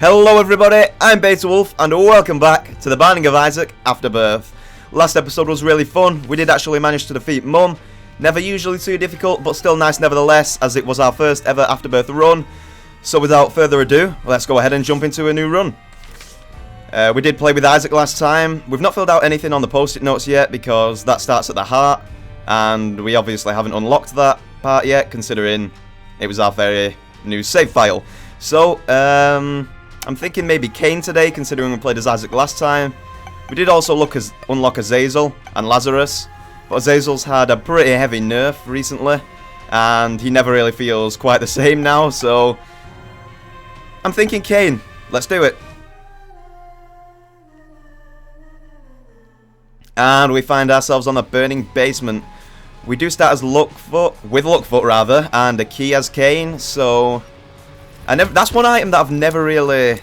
Hello everybody, I'm Beta Wolf and welcome back to the Binding of Isaac Afterbirth. Last episode was really fun. We did actually manage to defeat Mum. Never usually too difficult, but still nice nevertheless, as it was our first ever Afterbirth run. So without further ado, let's go ahead and jump into a new run. We did play with Isaac last time. We've not filled out anything on the post-it notes yet because that starts at the heart, and we obviously haven't unlocked that part yet, considering it was our very new save file. So, I'm thinking maybe Cain today, considering we played as Isaac last time. We did also unlock Azazel and Lazarus, but Azazel's had a pretty heavy nerf recently, and he never really feels quite the same now, so I'm thinking Cain. Let's do it. And we find ourselves on the burning basement. We do start as with Luckfoot rather, and a key as Cain, so that's one item that I've never really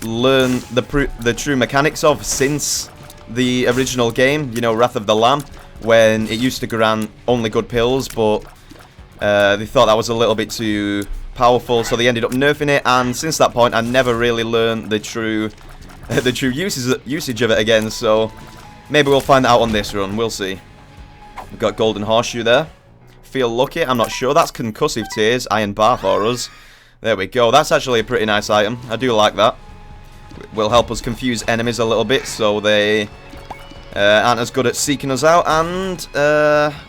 learned the true mechanics of since the original game, you know, Wrath of the Lamb, when it used to grant only good pills, but they thought that was a little bit too powerful, so they ended up nerfing it, and since that point I never really learned the true usage of it again, so maybe we'll find out on this run, we'll see. We've got Golden Horseshoe there. Feel lucky, I'm not sure. That's Concussive Tears, Iron Bar for us. There we go, that's actually a pretty nice item. I do like that. It will help us confuse enemies a little bit so they aren't as good at seeking us out and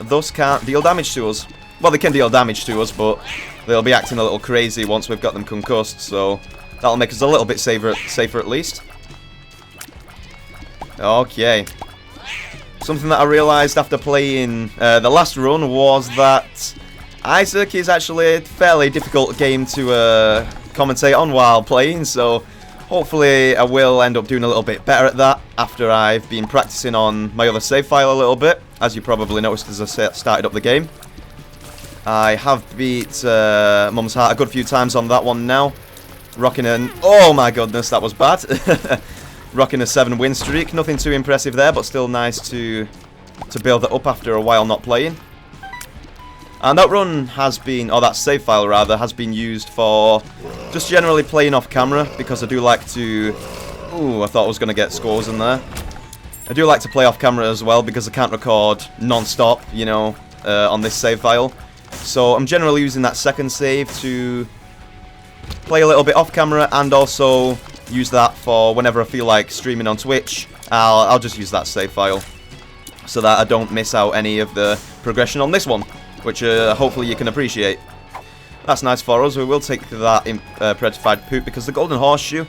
thus can't deal damage to us. Well, they can deal damage to us, but they'll be acting a little crazy once we've got them concussed, so that'll make us a little bit safer at least. Okay. Something that I realised after playing the last run was that Isaac is actually a fairly difficult game to commentate on while playing, so hopefully I will end up doing a little bit better at that after I've been practicing on my other save file a little bit, as you probably noticed as I started up the game. I have beat Mum's Heart a good few times on that one now, rocking an... oh my goodness, that was bad. Rocking a 7-win streak, nothing too impressive there, but still nice to build that up after a while not playing. And that run has been, or that save file rather, has been used for just generally playing off camera, because I do like to... ooh, I thought I was going to get scores in there. I do like to play off camera as well, because I can't record non-stop, you know, on this save file. So I'm generally using that second save to play a little bit off camera, and also use that for whenever I feel like streaming on Twitch. I'll just use that save file, so that I don't miss out any of the progression on this one, which hopefully you can appreciate. That's nice for us. We will take that petrified poop, because the Golden Horseshoe,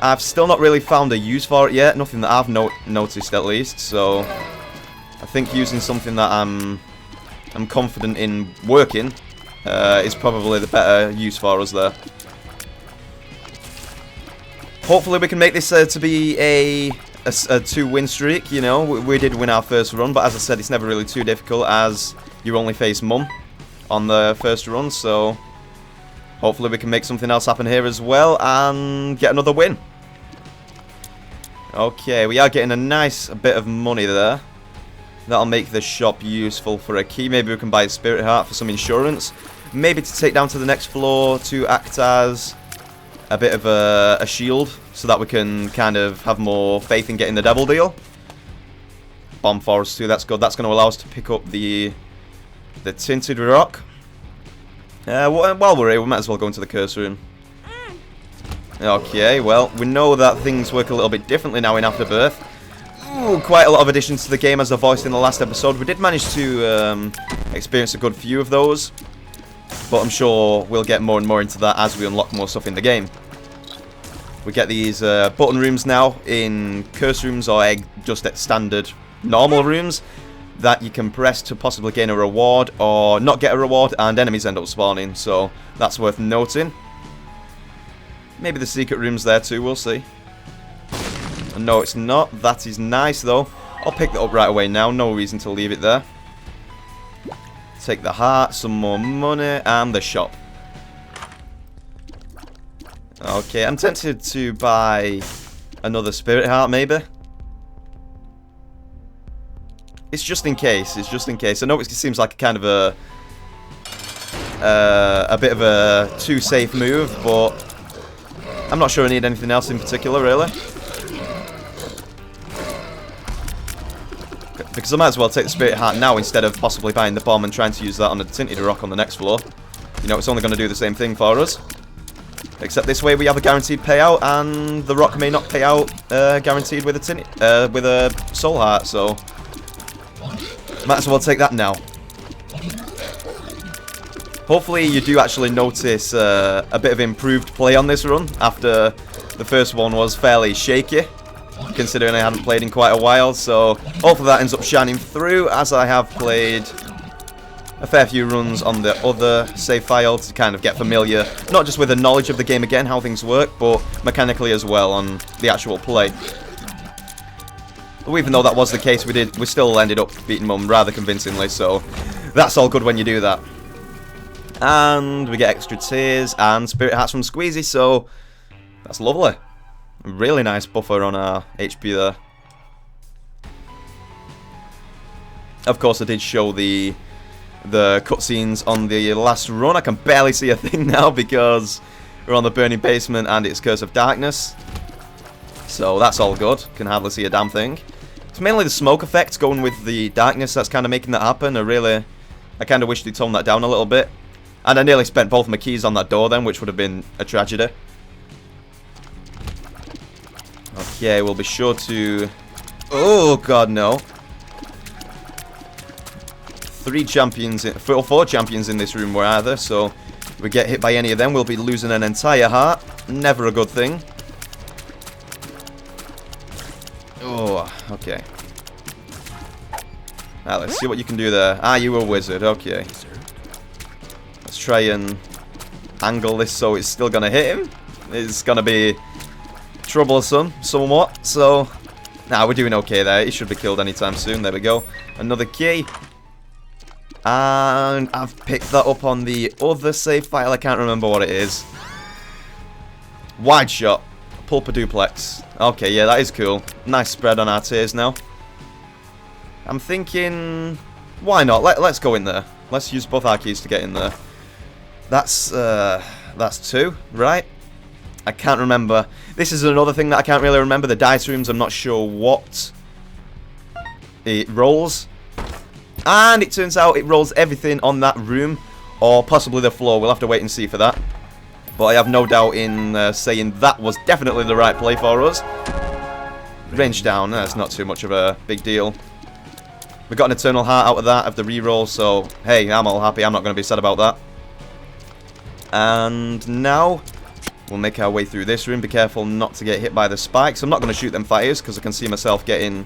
I've still not really found a use for it yet, nothing that I've noticed at least, so I think using something that I'm confident in working is probably the better use for us there. Hopefully we can make this to be a 2-win streak, you know. We did win our first run, but as I said, it's never really too difficult, as you only face Mum on the first run, so hopefully we can make something else happen here as well and get another win. Okay, we are getting a nice bit of money there. That'll make the shop useful for a key. Maybe we can buy a Spirit Heart for some insurance. Maybe to take down to the next floor to act as a bit of a shield, so that we can kind of have more faith in getting the devil deal. Bomb for us too, that's good. That's going to allow us to pick up the tinted rock. While we're here, we might as well go into the curse room. Okay, well, we know that things work a little bit differently now in Afterbirth. Ooh, quite a lot of additions to the game, as I voiced in the last episode. We did manage to experience a good few of those, but I'm sure we'll get more and more into that as we unlock more stuff in the game. We get these button rooms now in curse rooms, or just at standard normal rooms, that you can press to possibly gain a reward or not get a reward, and enemies end up spawning, so that's worth noting. Maybe the secret room's there too, we'll see. No, it's not. That is nice though. I'll pick that up right away now, no reason to leave it there. Take the heart, some more money, and the shop. Okay, I'm tempted to buy another Spirit Heart, maybe. It's just in case, I know it seems like a kind of a bit of a too safe move, but I'm not sure I need anything else in particular, really. Because I might as well take the Spirit Heart now instead of possibly buying the bomb and trying to use that on a Tinted Rock on the next floor. You know, it's only going to do the same thing for us. Except this way we have a guaranteed payout, and the rock may not pay out guaranteed with a Soul Heart, so might as well take that now. Hopefully you do actually notice a bit of improved play on this run after the first one was fairly shaky, considering I hadn't played in quite a while, so hopefully that ends up shining through, as I have played a fair few runs on the other save file to kind of get familiar, not just with the knowledge of the game again, how things work, but mechanically as well on the actual play. But even though that was the case, we still ended up beating Mum rather convincingly, so that's all good when you do that. And we get extra tears and Spirit Hearts from Squeezy, so that's lovely. Really nice buffer on our HP there. Of course, I did show the cutscenes on the last run. I can barely see a thing now because we're on the burning basement and it's Curse of Darkness. So that's all good. Can hardly see a damn thing. It's mainly the smoke effect going with the darkness that's kind of making that happen. I kind of wish they'd tone that down a little bit. And I nearly spent both my keys on that door then, which would have been a tragedy. Okay, we'll be sure to... Oh, God, no. 4 champions in this room were either, so if we get hit by any of them, we'll be losing an entire heart. Never a good thing. Oh, okay. Now, let's see what you can do there. Ah, you were a wizard, okay. Let's try and angle this so it's still going to hit him. It's going to be troublesome, somewhat, so... Nah, we're doing okay there. He should be killed anytime soon. There we go. Another key. And I've picked that up on the other save file. I can't remember what it is. Wide shot. Pulpa duplex. Okay, yeah, that is cool. Nice spread on our tears now. I'm thinking... Why not? Let's go in there. Let's use both our keys to get in there. That's 2, right? I can't remember. This is another thing that I can't really remember. The dice rooms, I'm not sure what it rolls. And it turns out it rolls everything on that room, or possibly the floor. We'll have to wait and see for that. But I have no doubt in saying that was definitely the right play for us. Range down, that's not too much of a big deal. We got an Eternal Heart out of that, of the reroll, so hey, I'm all happy. I'm not going to be sad about that. And now we'll make our way through this room. Be careful not to get hit by the spikes. I'm not going to shoot them fires because I can see myself taking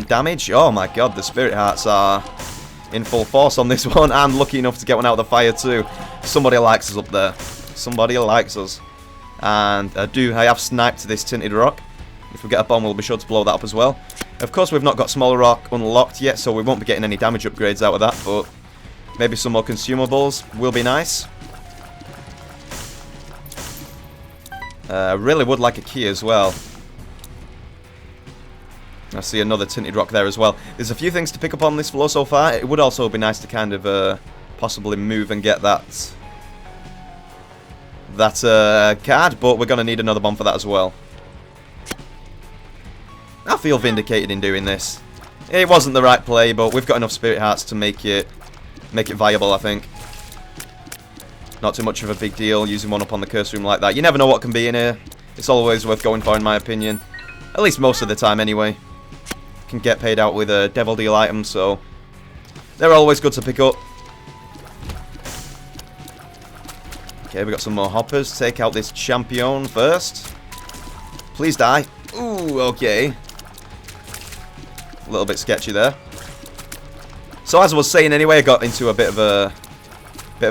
damage. Oh my god, the Spirit Hearts are in full force on this one. I'm lucky enough to get one out of the fire too. Somebody likes us up there. Somebody likes us. And I have sniped this Tinted Rock. If we get a bomb, we'll be sure to blow that up as well. Of course, we've not got Smaller Rock unlocked yet, so we won't be getting any damage upgrades out of that, but maybe some more consumables will be nice. I really would like a key as well. I see another Tinted Rock there as well. There's a few things to pick up on this floor so far. It would also be nice to kind of possibly move and get that card, but we're going to need another bomb for that as well. I feel vindicated in doing this. It wasn't the right play, but we've got enough Spirit Hearts to make it viable, I think. Not too much of a big deal using one up on the curse room like that. You never know what can be in here. It's always worth going for, in my opinion. At least most of the time, anyway. Can get paid out with a Devil Deal item, so they're always good to pick up. Okay, we got some more hoppers. Take out this champion first. Please die. Ooh, okay. A little bit sketchy there. So as I was saying anyway, I got into a bit of a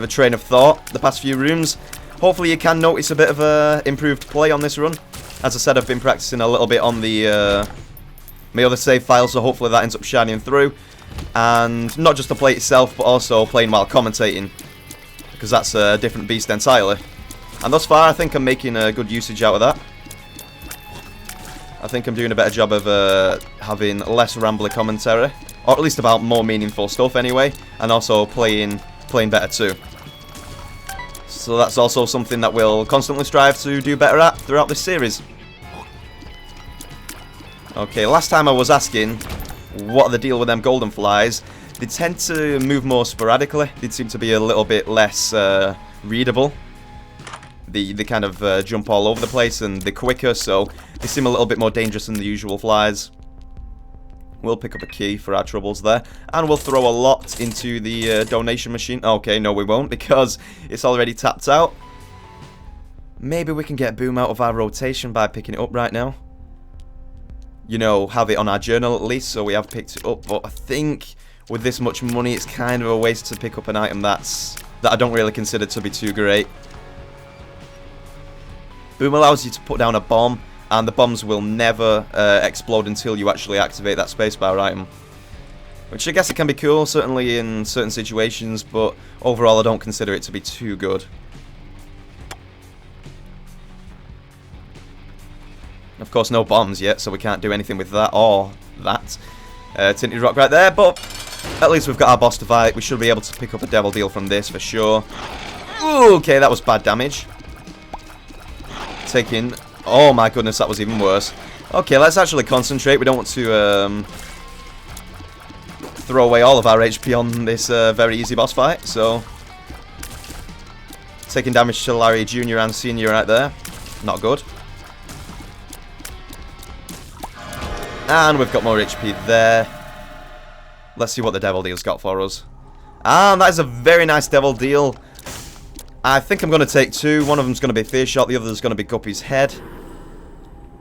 train of thought the past few rooms. Hopefully you can notice a bit of a improved play on this run. As I said, I've been practicing a little bit on the my other save file, so hopefully that ends up shining through. And not just the play itself, but also playing while commentating, because that's a different beast entirely. And thus far, I think I'm making a good usage out of that. I think I'm doing a better job of having less rambly commentary, or at least about more meaningful stuff anyway, and also playing better too. So that's also something that we'll constantly strive to do better at throughout this series. Okay, last time I was asking what are the deal with them golden flies. They tend to move more sporadically. They seem to be a little bit less readable. They kind of jump all over the place and they're quicker, so they seem a little bit more dangerous than the usual flies. We'll pick up a key for our troubles there, and we'll throw a lot into the donation machine. Okay, no we won't, because it's already tapped out. Maybe we can get Boom out of our rotation by picking it up right now. You know, have it on our journal at least, so we have picked it up, but I think with this much money it's kind of a waste to pick up an item that I don't really consider to be too great. Boom allows you to put down a bomb, and the bombs will never explode until you actually activate that spacebar item. Which I guess it can be cool, certainly in certain situations, but overall I don't consider it to be too good. Of course, no bombs yet, so we can't do anything with that or that. Tinted rock right there, but at least we've got our boss to fight. We should be able to pick up a devil deal from this for sure. Ooh, okay, that was bad damage. Taking... Oh my goodness, that was even worse. Okay, let's actually concentrate. We don't want to throw away all of our HP on this very easy boss fight, so... Taking damage to Larry Jr. and Sr. right there. Not good. And we've got more HP there. Let's see what the devil deal's got for us. And that is a very nice devil deal. I think I'm going to take two. One of them's going to be Fear Shot, the other's going to be Guppy's Head.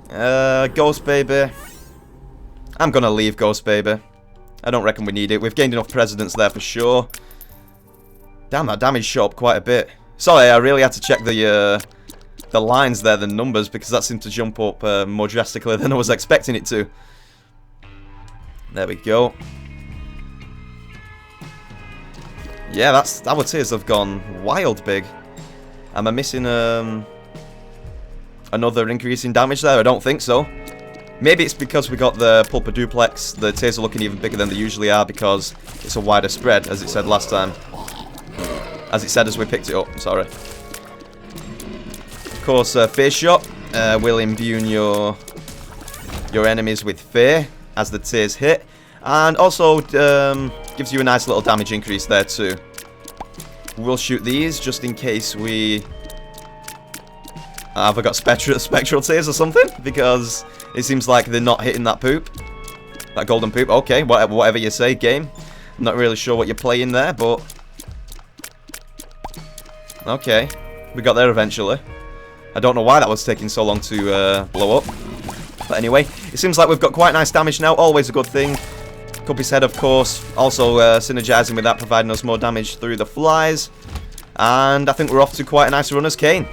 Ghost Baby. I'm going to leave Ghost Baby. I don't reckon we need it. We've gained enough precedence there for sure. Damn, that damage shot up quite a bit. Sorry, I really had to check the lines there, the numbers, because that seemed to jump up more drastically than I was expecting it to. There we go. Yeah, our tears have gone wild big. Am I missing another increase in damage there? I don't think so. Maybe it's because we got the Pulpa Duplex. The tears are looking even bigger than they usually are because it's a wider spread, as it said last time. As it said as we picked it up, I'm sorry. Of course, Fear Shot will imbue your enemies with fear as the tears hit. And also gives you a nice little damage increase there too. We'll shoot these just in case we... Have I got spectral tears or something? Because it seems like they're not hitting that poop. That golden poop. Okay, whatever you say, game. I'm not really sure what you're playing there, but... Okay, we got there eventually. I don't know why that was taking so long to blow up. But anyway, it seems like we've got quite nice damage now. Always a good thing. Guppy's Head, of course, also synergizing with that, providing us more damage through the flies. And I think we're off to quite a nice run as Cain.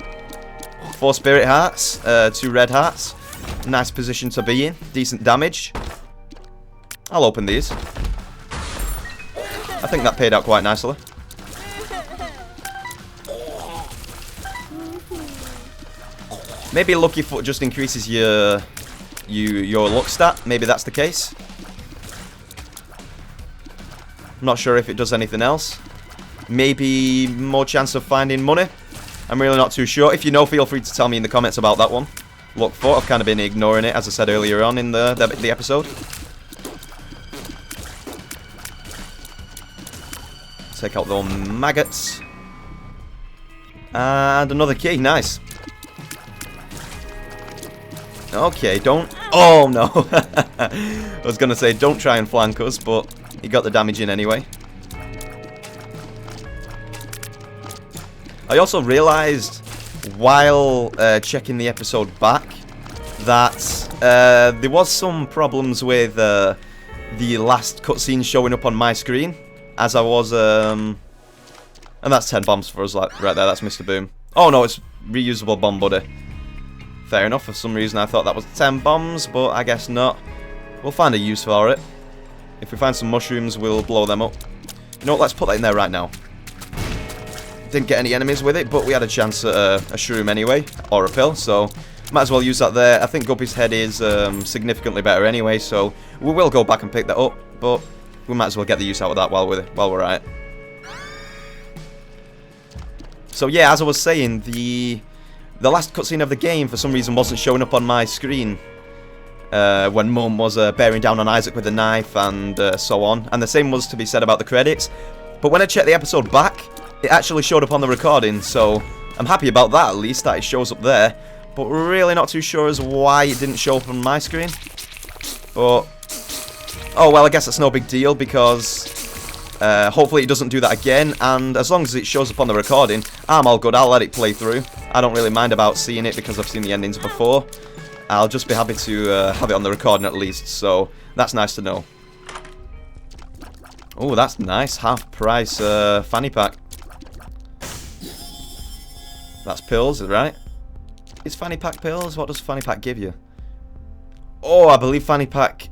4 Spirit Hearts, 2 Red Hearts. Nice position to be in. Decent damage. I'll open these. I think that paid out quite nicely. Maybe Lucky Foot just increases your luck stat. Maybe that's the case. I'm not sure if it does anything else. Maybe more chance of finding money. I'm really not too sure. If you know, feel free to tell me in the comments about that one. Luck Foot, I've kind of been ignoring it, as I said earlier on in the episode. Take out the maggots. And another key, nice. Okay, don't... Oh, no. I was going to say, don't try and flank us, but he got the damage in anyway. I also realised, while checking the episode back, that there was some problems with the last cutscene showing up on my screen, as I was... And that's 10 bombs for us right there, that's Mr. Boom. Oh, no, it's reusable bomb buddy. Fair enough, for some reason I thought that was 10 bombs, but I guess not. We'll find a use for it. If we find some mushrooms, we'll blow them up. You know what, let's put that in there right now. Didn't get any enemies with it, but we had a chance at a shroom anyway, or a pill, so might as well use that there. I think Guppy's Head is significantly better anyway, so we will go back and pick that up, but we might as well get the use out of that while we're at it. So yeah, as I was saying, the last cutscene of the game for some reason wasn't showing up on my screen when Mum was bearing down on Isaac with a knife and so on. And the same was to be said about the credits. But when I checked the episode back, it actually showed up on the recording, so I'm happy about that at least, that it shows up there. But really not too sure as why it didn't show up on my screen. But, oh well, I guess it's no big deal because hopefully it doesn't do that again. And as long as it shows up on the recording, I'm all good, I'll let it play through. I don't really mind about seeing it because I've seen the endings before. I'll just be happy to have it on the recording at least, so that's nice to know. Oh, that's nice, half price fanny pack. That's pills, right? Is fanny pack pills? What does fanny pack give you? Oh, I believe fanny pack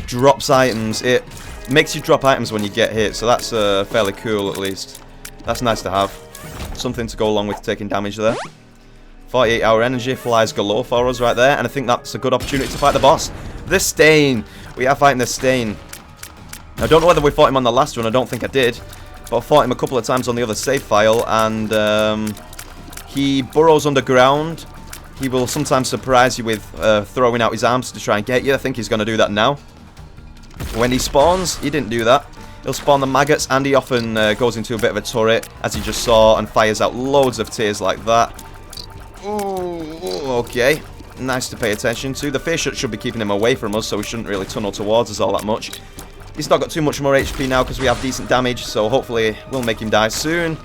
drops items. It makes you drop items when you get hit, so that's fairly cool at least. That's nice to have. Something to go along with taking damage there. 48-hour energy flies galore for us right there, and I think that's a good opportunity to fight the boss. The Stain! We are fighting the Stain. I don't know whether we fought him on the last run, I don't think I did. But I fought him a couple of times on the other save file, and he burrows underground. He will sometimes surprise you with throwing out his arms to try and get you. I think he's going to do that now. When he spawns, he didn't do that. He'll spawn the maggots, and he often goes into a bit of a turret, as you just saw, and fires out loads of tears like that. Ooh, okay. Nice to pay attention to. The face shot should be keeping him away from us, so he shouldn't really tunnel towards us all that much. He's not got too much more HP now because we have decent damage, so hopefully we'll make him die soon.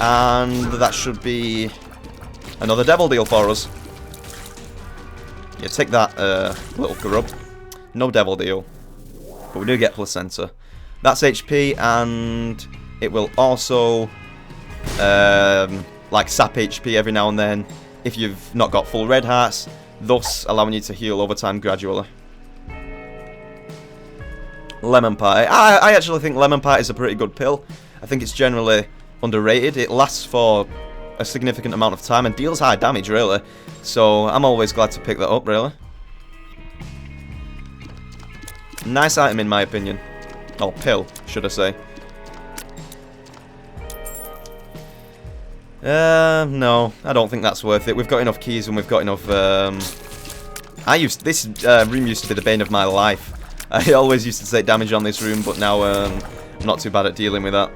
And that should be another devil deal for us. Yeah, take that, little grub. No devil deal. But we do get placenta. That's HP, and it will also, like, sap HP every now and then if you've not got full red hearts, thus allowing you to heal over time gradually. Lemon Pie. I actually think Lemon Pie is a pretty good pill. I think it's generally underrated. It lasts for a significant amount of time and deals high damage, really. So I'm always glad to pick that up, really. Nice item in my opinion. Or pill, should I say. No, I don't think that's worth it. We've got enough keys and we've got enough, this room used to be the bane of my life. I always used to take damage on this room, but now, I'm not too bad at dealing with that.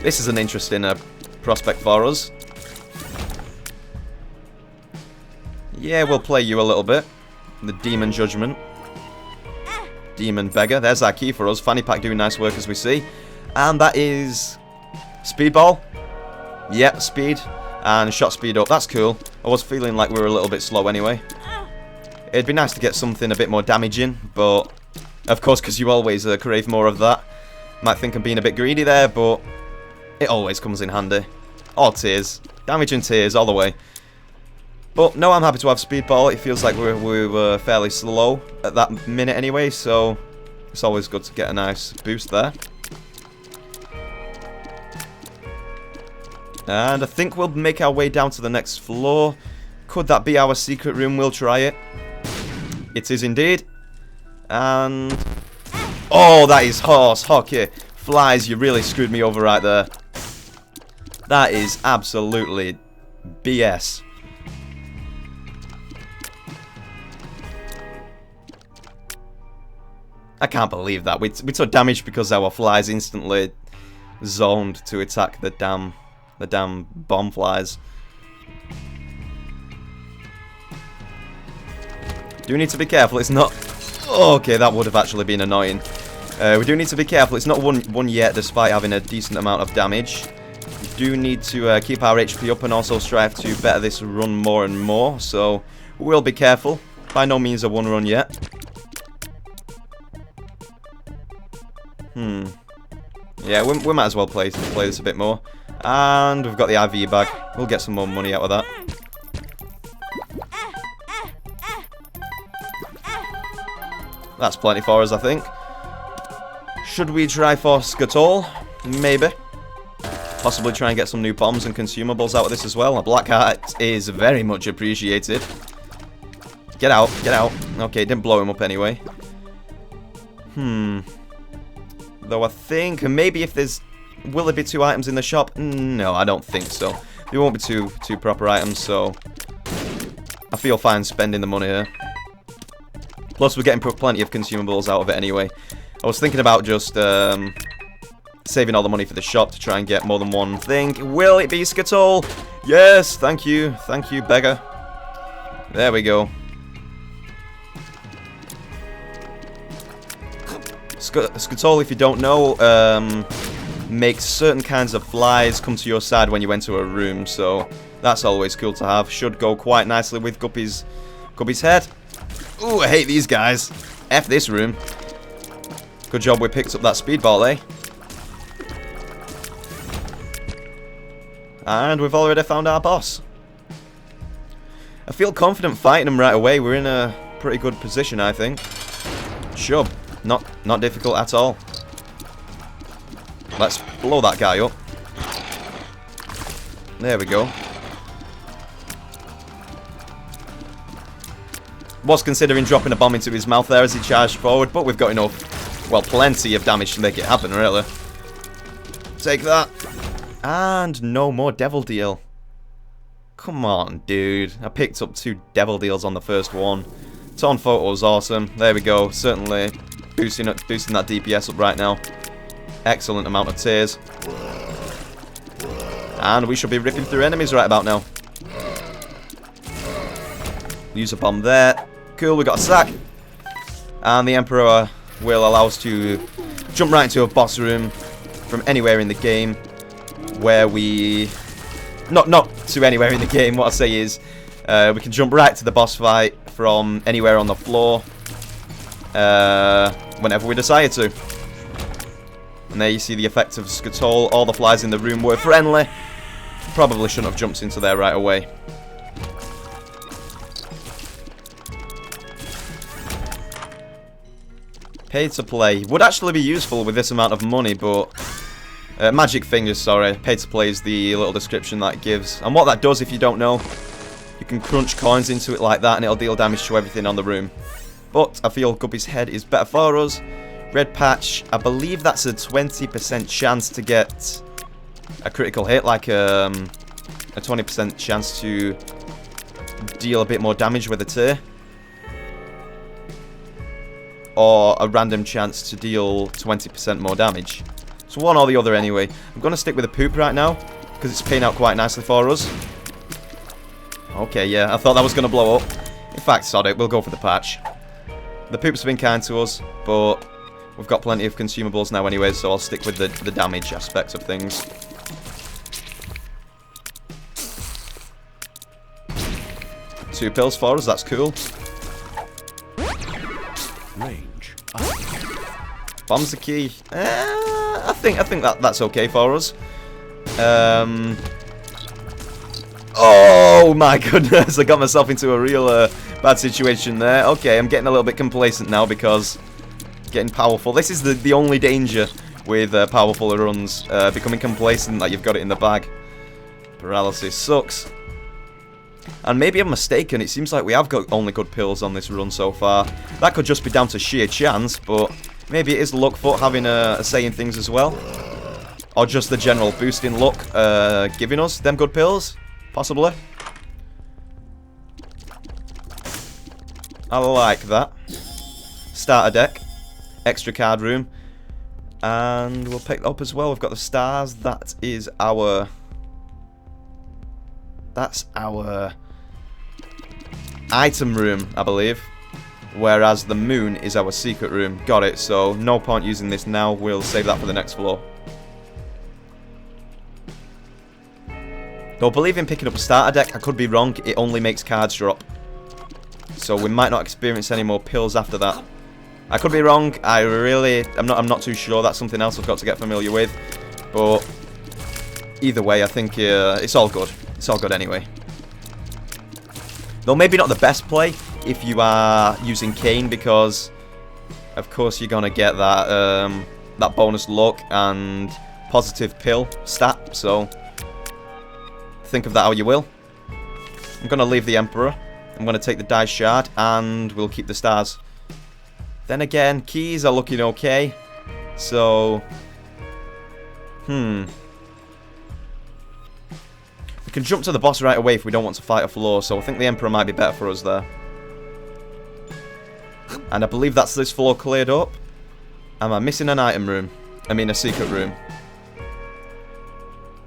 This is an interesting, prospect for us. Yeah, we'll play you a little bit. The Demon Judgment. Demon Beggar. There's our key for us. Fanny Pack doing nice work as we see. And that is Speedball. Yep, speed. And shot speed up. That's cool. I was feeling like we were a little bit slow anyway. It'd be nice to get something a bit more damaging, but of course, because you always crave more of that. Might think I'm being a bit greedy there, but it always comes in handy. Or tears. Damage and tears all the way. But no, I'm happy to have Speedball. It feels like we were fairly slow at that minute anyway, so it's always good to get a nice boost there. And I think we'll make our way down to the next floor. Could that be our secret room? We'll try it. It is indeed. And oh, that is horse hockey. Flies, you really screwed me over right there. That is absolutely BS. I can't believe that. We took damage because our flies instantly zoned to attack the damn bomb flies. Do need to be careful. It's not. Oh, okay, that would have actually been annoying. We do need to be careful. It's not won yet, despite having a decent amount of damage. We do need to keep our HP up and also strive to better this run more and more. So we'll be careful. By no means a one run yet. Yeah, we might as well play this a bit more. And we've got the IV bag. We'll get some more money out of that. That's plenty for us, I think. Should we try for Skatol? Maybe. Possibly try and get some new bombs and consumables out of this as well. A black heart is very much appreciated. Get out, get out. Okay, didn't blow him up anyway. Though I think maybe if there's Will there be 2 items in the shop? No, I don't think so. There won't be two proper items, so I feel fine spending the money here. Plus, we're getting plenty of consumables out of it anyway. I was thinking about just saving all the money for the shop to try and get more than one thing. Will it be Skittle? Yes, thank you, beggar. There we go. Skittle, if you don't know, makes certain kinds of flies come to your side when you enter a room, so that's always cool to have. Should go quite nicely with Guppy's head. Ooh, I hate these guys. F this room. Good job we picked up that speedball, eh? And we've already found our boss. I feel confident fighting him right away. We're in a pretty good position, I think. Shove. Not difficult at all. Let's blow that guy up. There we go. Was considering dropping a bomb into his mouth there as he charged forward, but we've got enough, well, plenty of damage to make it happen, really. Take that. And no more devil deal. Come on, dude. I picked up 2 devil deals on the first one. Torn photo was awesome. There we go. Certainly boosting that DPS up right now. Excellent amount of tears. And we should be ripping through enemies right about now. Use a bomb there. Cool, we got a sack. And the Emperor will allow us to jump right into a boss room from anywhere in the game. Where we... Not to anywhere in the game, what I say is... we can jump right to the boss fight from anywhere on the floor. Whenever we decide to. And there you see the effect of Skittle. All the flies in the room were friendly. Probably shouldn't have jumped into there right away. Pay to play. Would actually be useful with this amount of money, but... magic fingers, sorry. Pay to play is the little description that it gives. And what that does, if you don't know, you can crunch coins into it like that and it'll deal damage to everything on the room. But I feel Guppy's head is better for us. Red patch, I believe that's a 20% chance to get a critical hit, like a 20% chance to deal a bit more damage with a tear. Or a random chance to deal 20% more damage. So one or the other anyway. I'm going to stick with the poop right now, because it's paying out quite nicely for us. Okay, yeah, I thought that was going to blow up. In fact, sod it, we'll go for the patch. The poops have been kind to us, but we've got plenty of consumables now anyway, so I'll stick with the damage aspect of things. Two pills for us, that's cool. Range. Bomb's the key. I think that's okay for us. Oh my goodness, I got myself into a real bad situation there. Okay, I'm getting a little bit complacent now because getting powerful. This is the only danger with powerful runs, becoming complacent that you've got it in the bag. Paralysis sucks. And maybe I'm mistaken, it seems like we have got only good pills on this run so far. That could just be down to sheer chance, but maybe it is Luckfoot having a say in things as well. Or just the general boost in luck giving us them good pills, possibly. I like that. Starter deck, extra card room, and we'll pick that up as well. We've got the stars, that's our item room, I believe. Whereas the moon is our secret room. Got it, so no point using this now. We'll save that for the next floor. Though I believe in picking up a starter deck, I could be wrong. It only makes cards drop. So we might not experience any more pills after that. I could be wrong. I'm not too sure. That's something else I've got to get familiar with. But either way, I think it's all good. It's all good anyway. Though maybe not the best play if you are using Cain, because of course you're gonna get that that bonus luck and positive pill stat. So think of that how you will. I'm gonna leave the Emperor. I'm gonna take the dice shard and we'll keep the stars. Then again, keys are looking okay. So We can jump to the boss right away if we don't want to fight a floor, so I think the Emperor might be better for us there. And I believe that's this floor cleared up. Am I missing an item room? I mean a secret room.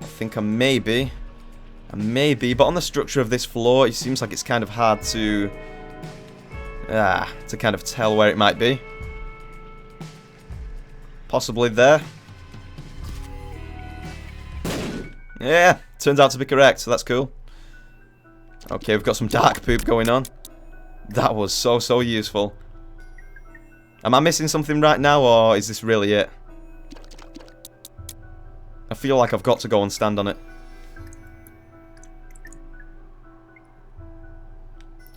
I think I may be. But on the structure of this floor, it seems like it's kind of hard to kind of tell where it might be. Possibly there. Yeah, turns out to be correct, so that's cool. Okay, we've got some dark poop going on. That was so useful. Am I missing something right now, or is this really it? I feel like I've got to go and stand on it.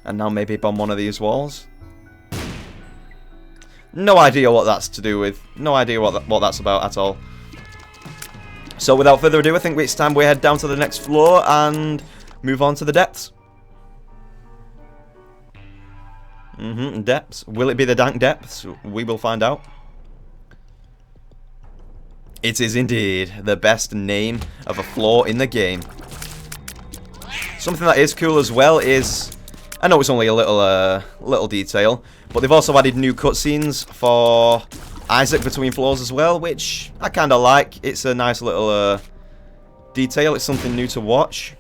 And now maybe bomb one of these walls. No idea what that's to do with. No idea what that's about at all. So without further ado, I think it's time we head down to the next floor and move on to the depths. Depths. Will it be the dank depths? We will find out. It is indeed the best name of a floor in the game. Something that is cool as well is, I know it's only a little detail, but they've also added new cutscenes for Isaac between floors as well, which I kind of like. It's a nice little detail. It's something new to watch.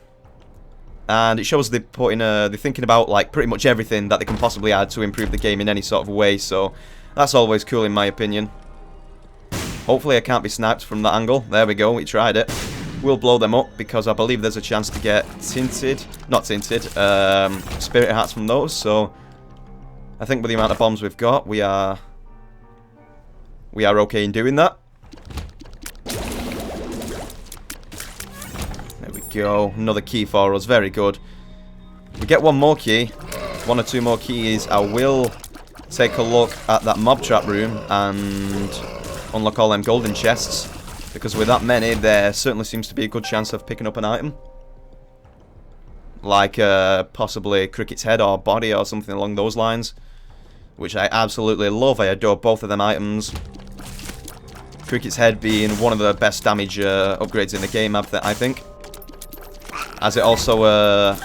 And it shows they're thinking about like pretty much everything that they can possibly add to improve the game in any sort of way. So that's always cool in my opinion. Hopefully I can't be sniped from that angle. There we go, we tried it. We'll blow them up because I believe there's a chance to get spirit hearts from those. So I think with the amount of bombs we've got, we are okay in doing that. Go. Another key for us. Very good. We get one more key. One or two more keys. I will take a look at that mob trap room and unlock all them golden chests. Because with that many, there certainly seems to be a good chance of picking up an item. Like possibly Cricket's head or body or something along those lines. Which I absolutely love. I adore both of them items. Cricket's head being one of the best damage upgrades in the game, I think. As it also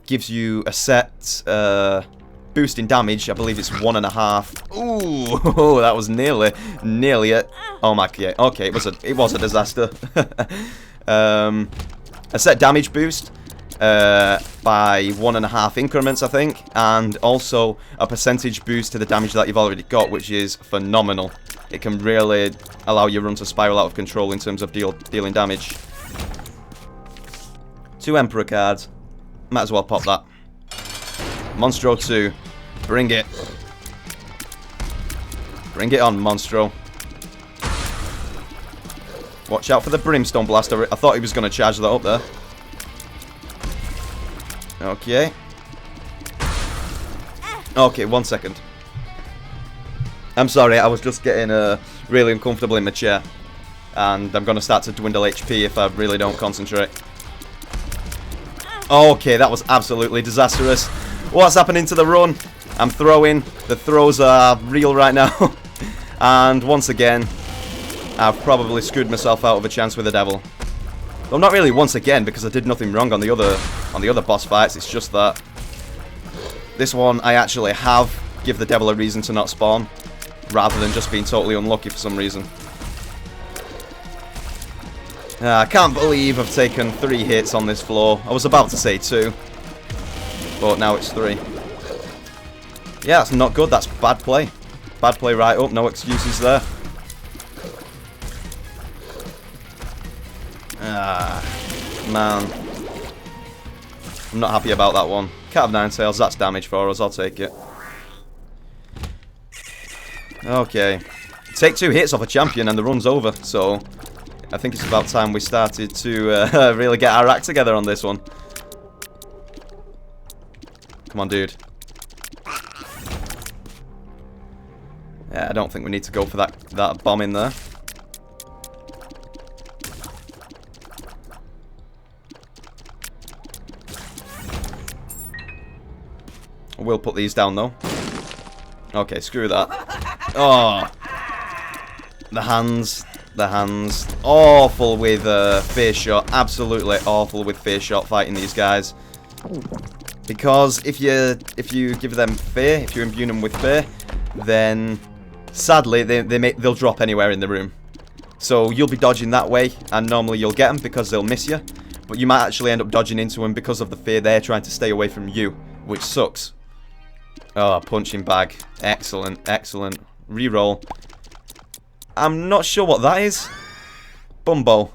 gives you a set boost in damage. I believe it's 1.5. Ooh, that was nearly it. Oh my god. Okay, it was a disaster. A set damage boost by 1.5 increments, I think, and also a percentage boost to the damage that you've already got, which is phenomenal. It can really allow your run to spiral out of control in terms of dealing damage. 2 Emperor cards. Might as well pop that. Monstro 2. Bring it. Bring it on, Monstro. Watch out for the Brimstone Blaster. I thought he was going to charge that up there. Okay. Okay, 1 second. I'm sorry, I was just getting really uncomfortable in my chair. And I'm going to start to dwindle HP if I really don't concentrate. Okay, that was absolutely disastrous. What's happening to the run? I'm throwing. The throws are real right now. And once again, I've probably screwed myself out of a chance with the devil. Well, not really once again, because I did nothing wrong on the other boss fights. It's just that this one I actually have give the devil a reason to not spawn, rather than just being totally unlucky for some reason. I can't believe I've taken 3 hits on this floor. I was about to say 2, but now it's 3. Yeah, that's not good. That's bad play. Bad play right up. No excuses there. Man. I'm not happy about that one. Cat of 9 tails, that's damage for us. I'll take it. Okay. Take 2 hits off a champion and the run's over, so I think it's about time we started to really get our act together on this one. Come on, dude. Yeah, I don't think we need to go for that bomb in there. We'll put these down, though. Okay, screw that. Oh. The hands. the hands. Awful with fear shot. Absolutely awful with fear shot fighting these guys. Because if you give them fear, if you imbue them with fear, then sadly they'll drop anywhere in the room. So you'll be dodging that way, and normally you'll get them because they'll miss you. But you might actually end up dodging into them because of the fear they're trying to stay away from you, which sucks. Oh, punching bag. Excellent, excellent. Reroll. I'm not sure what that is. Bumbo.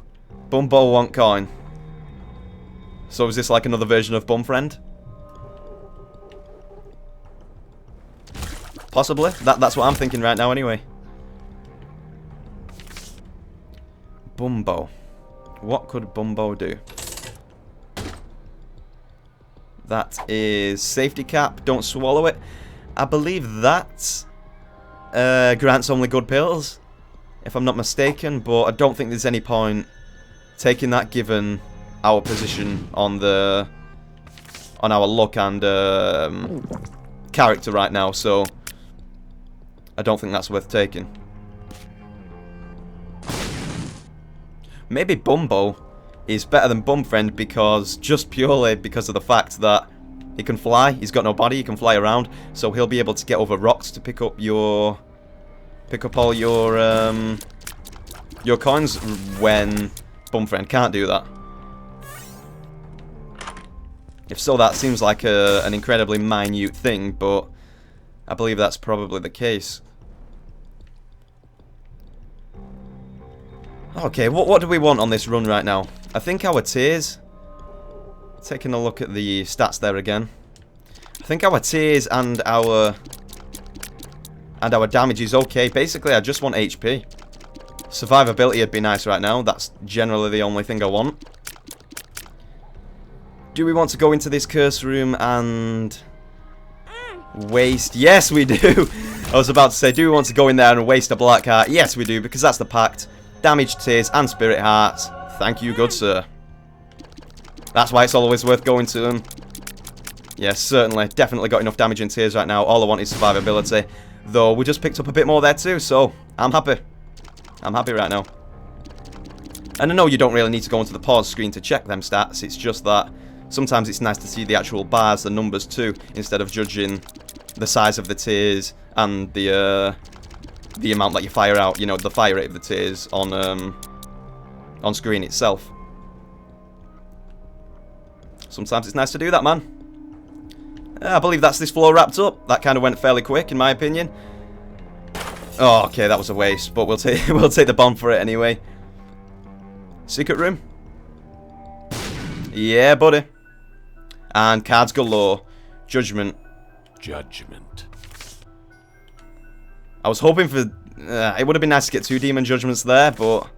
Bumbo want coin. So is this like another version of Bum Friend? Possibly. That's what I'm thinking right now anyway. Bumbo. What could Bumbo do? That is safety cap. Don't swallow it. I believe that grants only good pills, if I'm not mistaken, but I don't think there's any point taking that given our position on our luck and character right now, so I don't think that's worth taking. Maybe Bumbo is better than Bumfriend because just purely because of the fact that he can fly. He's got no body. He can fly around, so he'll be able to get over rocks to pick up all your coins when Bumfriend can't do that. If so, that seems like an incredibly minute thing, but I believe that's probably the case. Okay, what do we want on this run right now? I think our tiers, taking a look at the stats there again, I think our tiers and our damage is okay. Basically, I just want HP. Survivability would be nice right now. That's generally the only thing I want. Do we want to go into this curse room and waste? Yes, we do. I was about to say, do we want to go in there and waste a black heart? Yes, we do, because that's the pact. Damage, tears, and spirit hearts. Thank you, good sir. That's why it's always worth going to them. Yes, certainly. Definitely got enough damage and tears right now. All I want is survivability. Though, we just picked up a bit more there too, so I'm happy. I'm happy right now. And I know you don't really need to go into the pause screen to check them stats. It's just that sometimes it's nice to see the actual bars, the numbers too, instead of judging the size of the tears and the amount that you fire out, you know, the fire rate of the tears on screen itself. Sometimes it's nice to do that, man. I believe that's this floor wrapped up. That kind of went fairly quick, in my opinion. Oh, okay, that was a waste, but we'll take the bomb for it anyway. Secret room. Yeah, buddy. And cards galore. Judgment. Judgment. I was hoping for... it would have been nice to get 2 demon judgments there, but...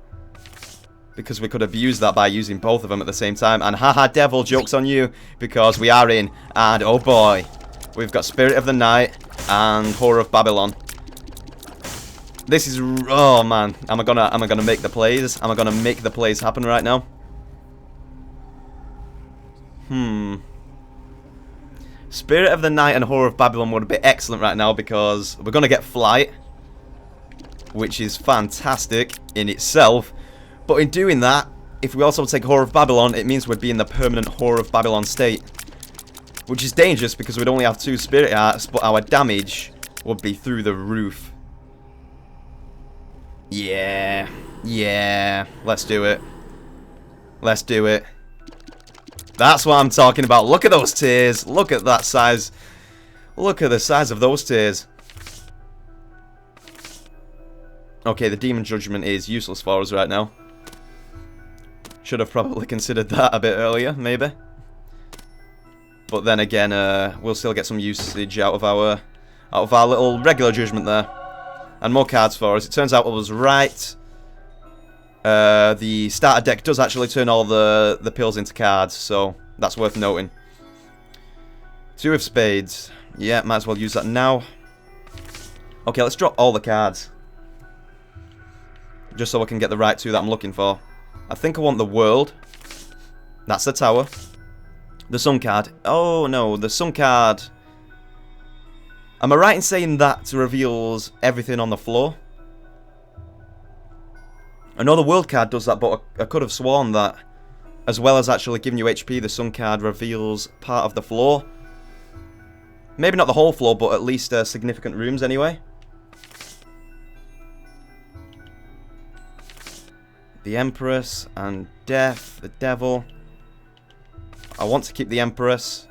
because we could abuse that by using both of them at the same time. And haha, devil, joke's on you, because we are in. And oh boy, we've got Spirit of the Night and Horror of Babylon. This is... oh man, am I gonna make the plays? Am I gonna make the plays happen right now? Spirit of the Night and Horror of Babylon would be excellent right now because we're gonna get Flight, which is fantastic in itself. But in doing that, if we also take Horror of Babylon, it means we'd be in the permanent Horror of Babylon state. Which is dangerous because we'd only have 2 Spirit Hearts, but our damage would be through the roof. Yeah. Yeah. Let's do it. Let's do it. That's what I'm talking about. Look at those tears. Look at that size. Look at the size of those tears. Okay, the Demon Judgment is useless for us right now. Should have probably considered that a bit earlier, maybe. But then again, we'll still get some usage out of our little regular judgment there. And more cards for us. It turns out I was right. The starter deck does actually turn all the pills into cards, so that's worth noting. 2 of spades. Yeah, might as well use that now. Okay, let's drop all the cards. Just so I can get the right 2 that I'm looking for. I think I want the world. That's the tower. The sun card. Oh no, the sun card. Am I right in saying that reveals everything on the floor? I know the world card does that, but I could have sworn that, as well as actually giving you HP, the sun card reveals part of the floor. Maybe not the whole floor, but at least significant rooms anyway. The Empress and Death, the Devil. I want to keep the Empress.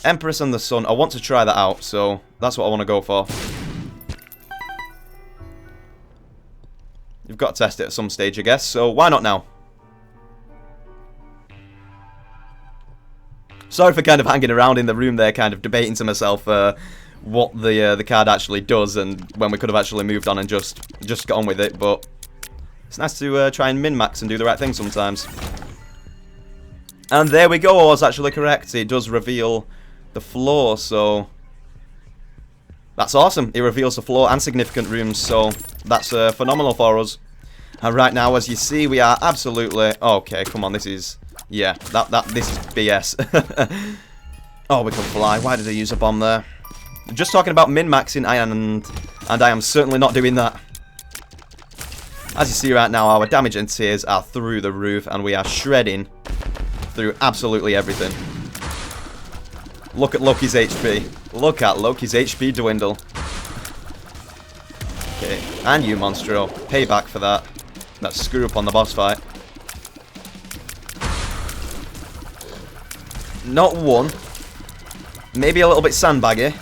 Empress and the Sun. I want to try that out, so that's what I want to go for. You've got to test it at some stage, I guess, so why not now? Sorry for kind of hanging around in the room there, kind of debating to myself what the card actually does, and when we could have actually moved on and just got on with it, but it's nice to try and min-max and do the right thing sometimes. And there we go, I was actually correct. It does reveal the floor, so that's awesome. It reveals the floor and significant rooms, so that's phenomenal for us. And right now, as you see, we are absolutely... Okay, come on, this is... Yeah, this is BS. Oh, we can fly. Why did I use a bomb there? Just talking about min-maxing, and I am certainly not doing that. As you see right now, our damage and tears are through the roof, and we are shredding through absolutely everything. Look at Loki's HP. Look at Loki's HP dwindle. Okay, and you, Monstro. Payback for that. That screw up on the boss fight. Not one. Maybe a little bit sandbaggy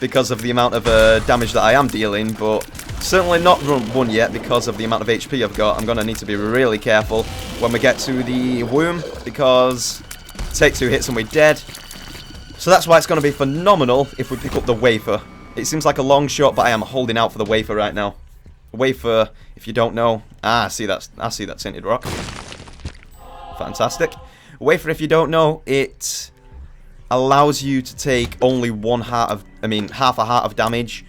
because of the amount of damage that I am dealing, but certainly not one yet because of the amount of HP I've got. I'm going to need to be really careful when we get to the womb, because take 2 hits and we're dead. So that's why it's going to be phenomenal if we pick up the wafer. It seems like a long shot, but I am holding out for the wafer right now. Wafer, if you don't know... I see that tinted rock. Fantastic. Wafer, if you don't know, it allows you to take only half a heart of damage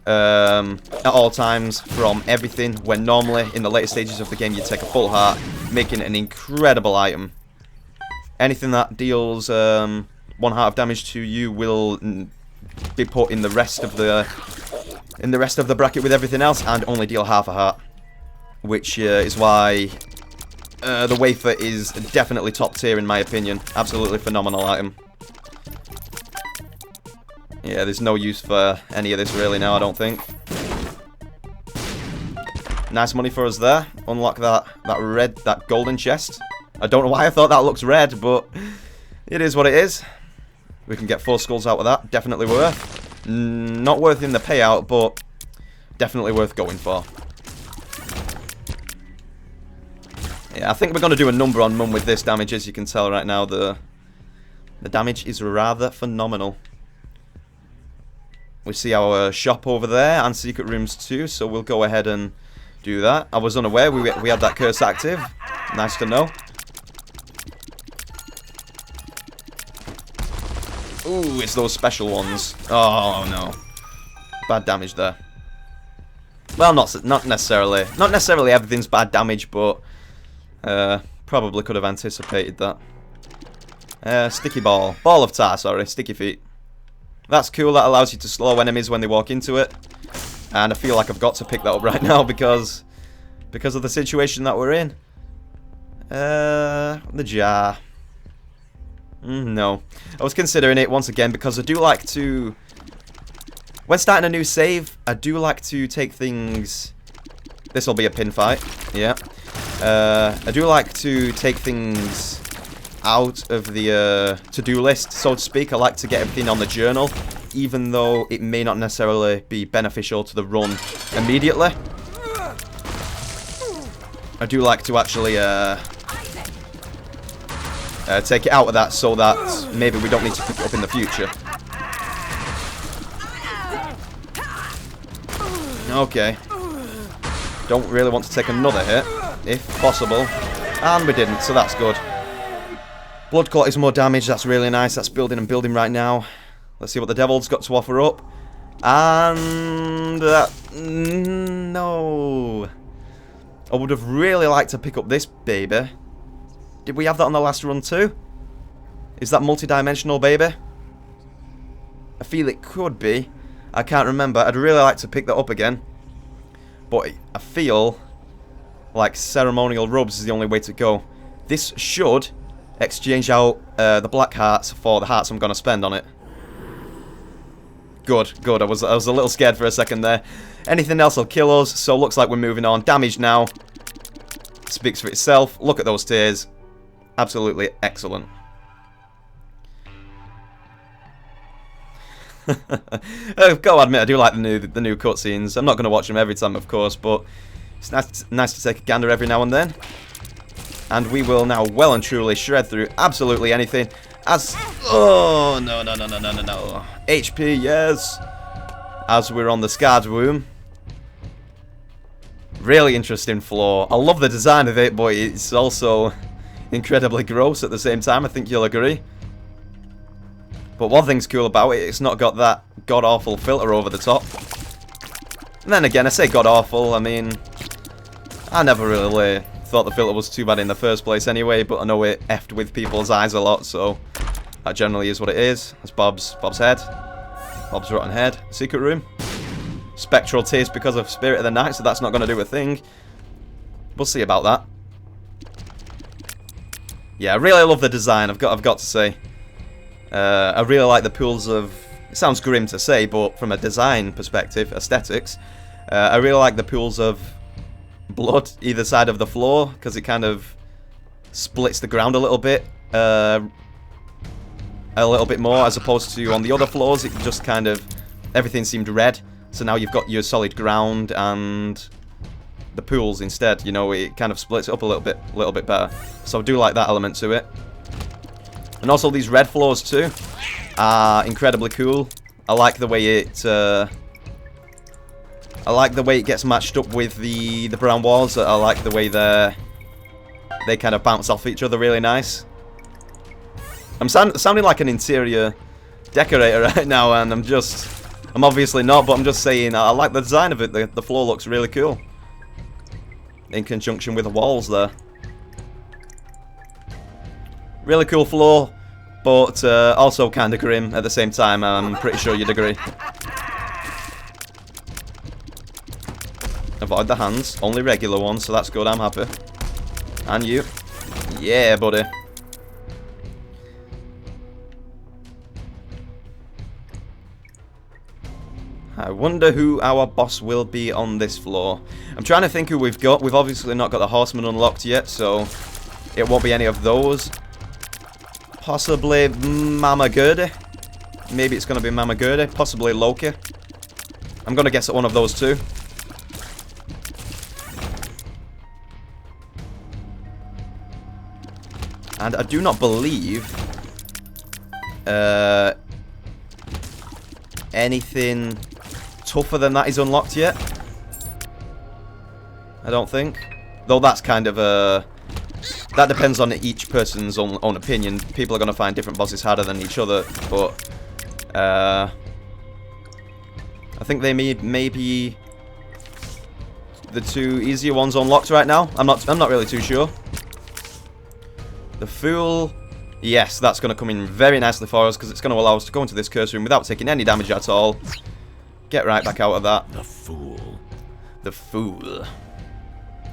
at all times from everything, when normally in the later stages of the game you take a full heart, making it an incredible item. Anything that deals 1 heart of damage to you will be put in the rest of the bracket with everything else, and only deal half a heart, which is why the wafer is definitely top tier in my opinion. Absolutely phenomenal item. Yeah, there's no use for any of this really now, I don't think. Nice money for us there. Unlock that golden chest. I don't know why I thought that looks red, but it is what it is. We can get 4 skulls out of that. Definitely worth. Not worth in the payout, but definitely worth going for. Yeah, I think we're going to do a number on Mum with this damage. As you can tell right now, the damage is rather phenomenal. We see our shop over there and secret rooms too, so we'll go ahead and do that. I was unaware we had that curse active. Nice to know. Ooh, it's those special ones. Oh no, bad damage there. Well, not necessarily. Not necessarily everything's bad damage, but probably could have anticipated that. Sticky ball of tar. Sorry, sticky feet. That's cool. That allows you to slow enemies when they walk into it, and I feel like I've got to pick that up right now because of the situation that we're in. The jar. No. I was considering it once again because I do like to... When starting a new save, I do like to take things... This will be a pin fight. Yeah. I do like to take things out of the to-do list, so to speak. I like to get everything on the journal, even though it may not necessarily be beneficial to the run immediately. I do like to actually... take it out of that so that maybe we don't need to pick it up in the future. Okay. Don't really want to take another hit, if possible. And we didn't, so that's good. Blood Clot is more damage, that's really nice. That's building and building right now. Let's see what the Devil's got to offer up. And... no. I would have really liked to pick up this baby. Did we have that on the last run too? Is that multi-dimensional, baby? I feel it could be. I can't remember. I'd really like to pick that up again. But I feel like ceremonial robes is the only way to go. This should exchange out the black hearts for the hearts I'm going to spend on it. Good, good. I was a little scared for a second there. Anything else will kill us, so looks like we're moving on. Damage now. Speaks for itself. Look at those tears. Absolutely excellent. I've got to admit, I do like the new cutscenes. I'm not going to watch them every time, of course, but it's nice to take a gander every now and then. And we will now well and truly shred through absolutely anything. Oh, no. HP, yes. As we're on the scarred womb. Really interesting floor. I love the design of it, but it's also incredibly gross at the same time. I think you'll agree. But one thing's cool about it, it's not got that god-awful filter over the top. And then again, I say god-awful, I mean, I never really thought the filter was too bad in the first place anyway, but I know it effed with people's eyes a lot, so that generally is what it is. That's Bob's head. Bob's rotten head. Secret room. Spectral taste because of Spirit of the Night, so that's not going to do a thing. We'll see about that. Yeah, I really love the design, I've got to say. I really like the pools of... It sounds grim to say, but from a design perspective, aesthetics, I really like the pools of blood either side of the floor, because it kind of splits the ground a little bit more, as opposed to on the other floors, it just kind of... Everything seemed red, so now you've got your solid ground and the pools instead, you know, it kind of splits it up a little bit better. So I do like that element to it. And also these red floors too are incredibly cool. I like the way it gets matched up with the brown walls. I like the way they kind of bounce off each other really nice. I'm sounding like an interior decorator right now, and I'm obviously not, but I'm just saying I like the design of it. The floor looks really cool in conjunction with the walls there. Really cool floor, but also kind of grim at the same time. I'm pretty sure you'd agree. Avoid the hands, only regular ones, so that's good, I'm happy. And you. Yeah, buddy. I wonder who our boss will be on this floor. I'm trying to think who we've got. We've obviously not got the horsemen unlocked yet, so it won't be any of those. Possibly Mama Gerda. Maybe it's going to be Mama Gerda. Possibly Loki. I'm going to guess at one of those two. And I do not believe anything tougher than that is unlocked yet. I don't think. Though that's kind of a... That depends on each person's own opinion. People are going to find different bosses harder than each other, but I think they may be the two easier ones unlocked right now. I'm not really too sure. The Fool, yes, that's going to come in very nicely for us because it's going to allow us to go into this curse room without taking any damage at all. Get right back out of that. The Fool. The Fool.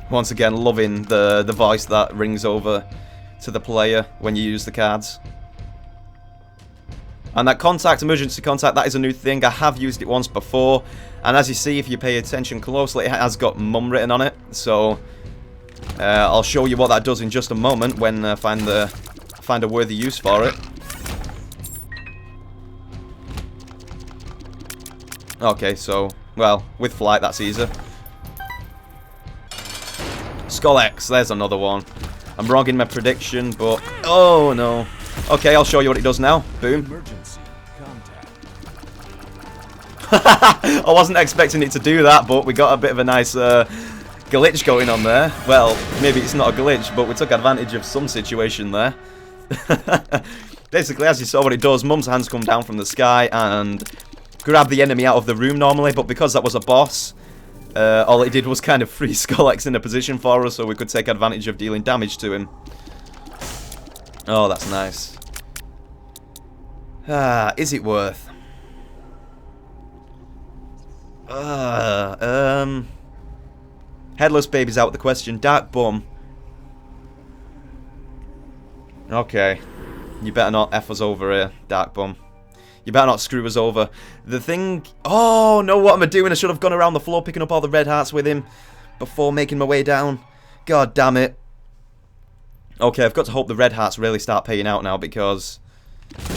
Once again, loving the voice that rings over to the player when you use the cards. And that contact, emergency contact, that is a new thing. I have used it once before. And as you see, if you pay attention closely, it has got Mum written on it. So I'll show you what that does in just a moment when I find a worthy use for it. Okay, so, well, with flight, that's easier. Skull X, there's another one. I'm wrong in my prediction, but... Oh, no. Okay, I'll show you what it does now. Boom. Emergency contact. I wasn't expecting it to do that, but we got a bit of a nice glitch going on there. Well, maybe it's not a glitch, but we took advantage of some situation there. Basically, as you saw what it does, Mum's hands come down from the sky and grab the enemy out of the room normally, but because that was a boss, all it did was kind of freeze Skull X in a position for us so we could take advantage of dealing damage to him. Oh, that's nice. Ah, is it worth? Headless baby's out of the question. Dark bum. Okay. You better not F us over here, Dark bum. You better not screw us over. The thing... Oh, no, what am I doing? I should have gone around the floor picking up all the red hearts with him before making my way down. God damn it. Okay, I've got to hope the red hearts really start paying out now, because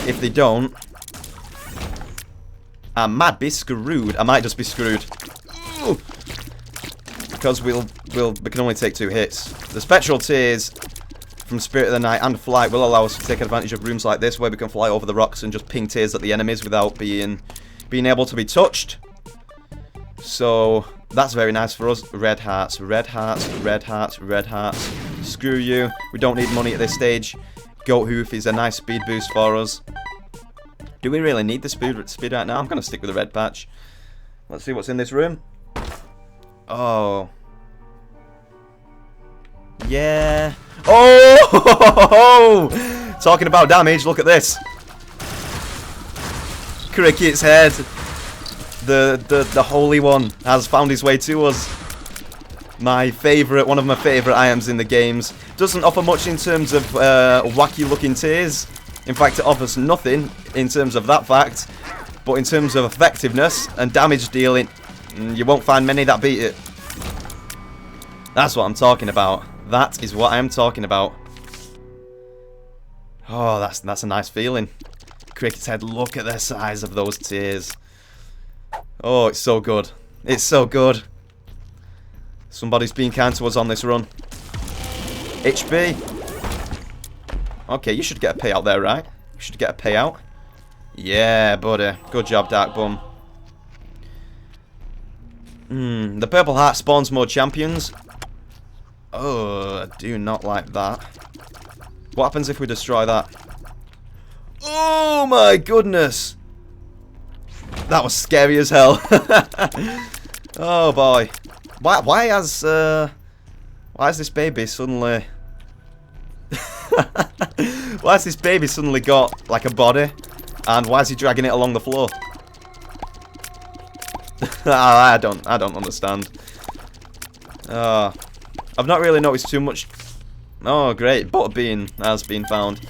if they don't, I might be screwed. I might just be screwed. Ooh. Because we can only take 2 hits. The spectral tears from Spirit of the Night and Flight will allow us to take advantage of rooms like this where we can fly over the rocks and just ping tears at the enemies without being able to be touched. So that's very nice for us. Red hearts, red hearts, red hearts, red hearts. Screw you. We don't need money at this stage. Goat Hoof is a nice speed boost for us. Do we really need the speed right now? I'm going to stick with the red patch. Let's see what's in this room. Oh. Yeah. Oh! Talking about damage, look at this. Cricket's head. The Holy One has found his way to us. My favourite, one of my favourite items in the games. Doesn't offer much in terms of wacky looking tears. In fact, it offers nothing in terms of that fact. But in terms of effectiveness and damage dealing, you won't find many that beat it. That's what I'm talking about. That is what I am talking about. Oh, that's a nice feeling. Cricket's head, look at the size of those tears. Oh, it's so good. It's so good. Somebody's being kind to us on this run. HB. Okay, you should get a payout there, right? You should get a payout. Yeah, buddy. Good job, Dark Bum. The purple heart spawns more champions. Oh, I do not like that. What happens if we destroy that? Oh my goodness! That was scary as hell. Oh boy. Why has this baby suddenly... Why has this baby suddenly got like a body? And why is he dragging it along the floor? I don't understand. I've not really noticed too much. Oh, great. Butter bean has been found.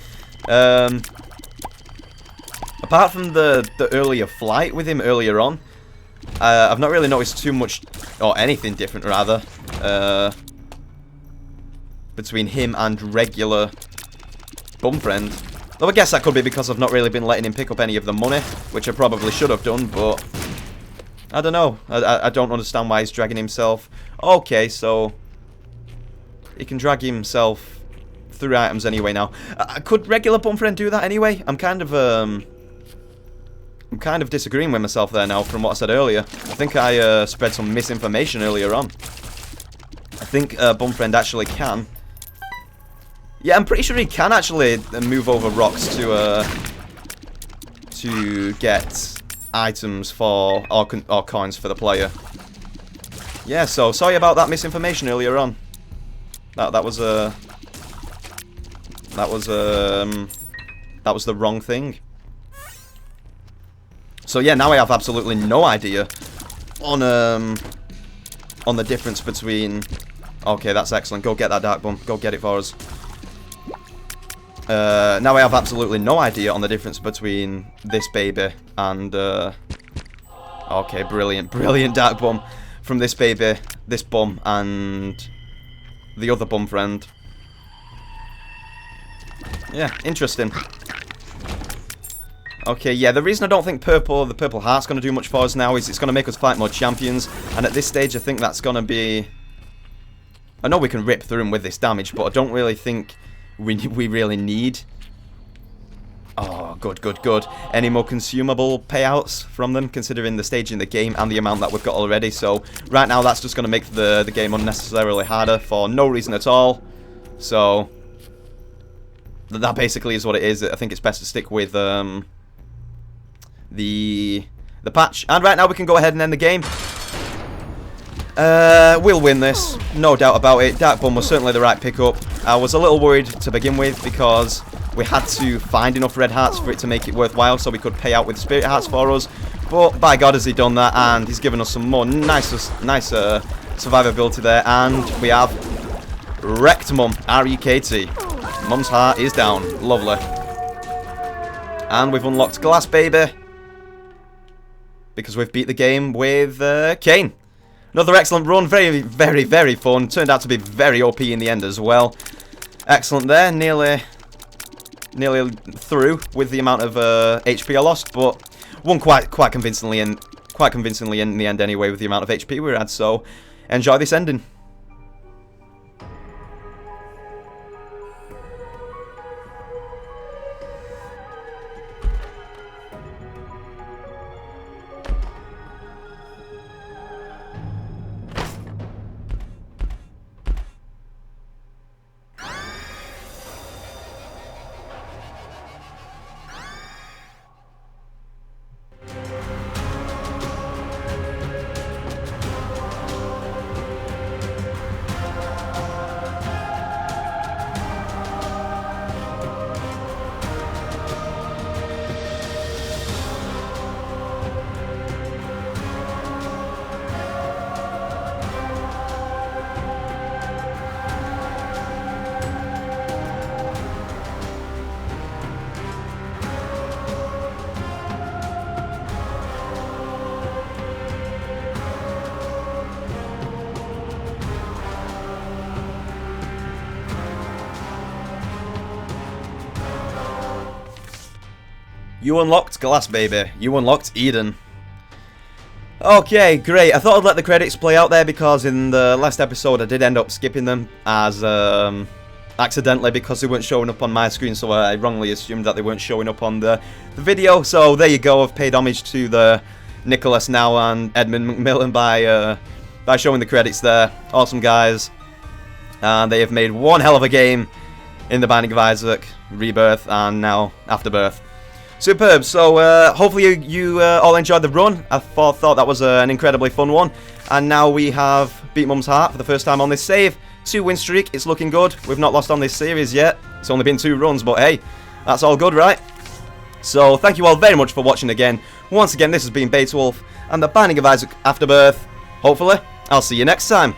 Apart from the earlier flight with him earlier on, I've not really noticed too much, or anything different rather, between him and regular bum friend. Though I guess that could be because I've not really been letting him pick up any of the money, which I probably should have done, but I don't know. I don't understand why he's dragging himself. Okay, so he can drag himself through items anyway now. Could regular bum friend do that anyway? I'm kind of disagreeing with myself there now from what I said earlier. I think I spread some misinformation earlier on. I think bum friend actually can. Yeah, I'm pretty sure he can actually move over rocks to get items for or coins for the player. Yeah, so sorry about that misinformation earlier on. That was the wrong thing. So yeah, now I have absolutely no idea on the difference between. Okay, that's excellent. Go get that Dark Bum. Go get it for us. Now I have absolutely no idea on the difference between this baby and okay, brilliant Dark Bum from this baby, this bum, and the other bum friend. Yeah, interesting. Okay, yeah, the reason I don't think the purple heart's going to do much for us now is it's going to make us fight more champions, and at this stage I think that's going to be... I know we can rip through them with this damage, but I don't really think we really need... Oh, good. Any more consumable payouts from them, considering the stage in the game and the amount that we've got already. So, right now that's just going to make the game unnecessarily harder for no reason at all. So, that basically is what it is. I think it's best to stick with the patch. And right now we can go ahead and end the game. We'll win this, no doubt about it. Dark Bum was certainly the right pickup. I was a little worried to begin with because we had to find enough red hearts for it to make it worthwhile so we could pay out with spirit hearts for us. But by God has he done that, and he's given us some more nicer survivability there, and we have wrecked Mum, R-E-K-T. Mum's heart is down. Lovely. And we've unlocked Glass Baby, because we've beat the game with Cain. Another excellent run, very, very, very fun. Turned out to be very OP in the end as well. Excellent there, nearly through with the amount of HP I lost, but won quite convincingly in the end anyway with the amount of HP we had. So enjoy this ending. You unlocked Glass Baby. You unlocked Eden. Okay, great. I thought I'd let the credits play out there because in the last episode I did end up skipping them as accidentally because they weren't showing up on my screen, so I wrongly assumed that they weren't showing up on the video. So there you go. I've paid homage to the Nicholas Now and Edmund McMillan by showing the credits there. Awesome guys. And they have made one hell of a game in The Binding of Isaac, Rebirth, and now Afterbirth. Superb. So hopefully you all enjoyed the run. I thought that was an incredibly fun one. And now we have beat Mum's heart for the first time on this save. 2-win streak. It's looking good. We've not lost on this series yet. It's only been 2 runs, but hey, that's all good, right? So thank you all very much for watching again. Once again, this has been Beetwolf and The Binding of Isaac Afterbirth. Hopefully, I'll see you next time.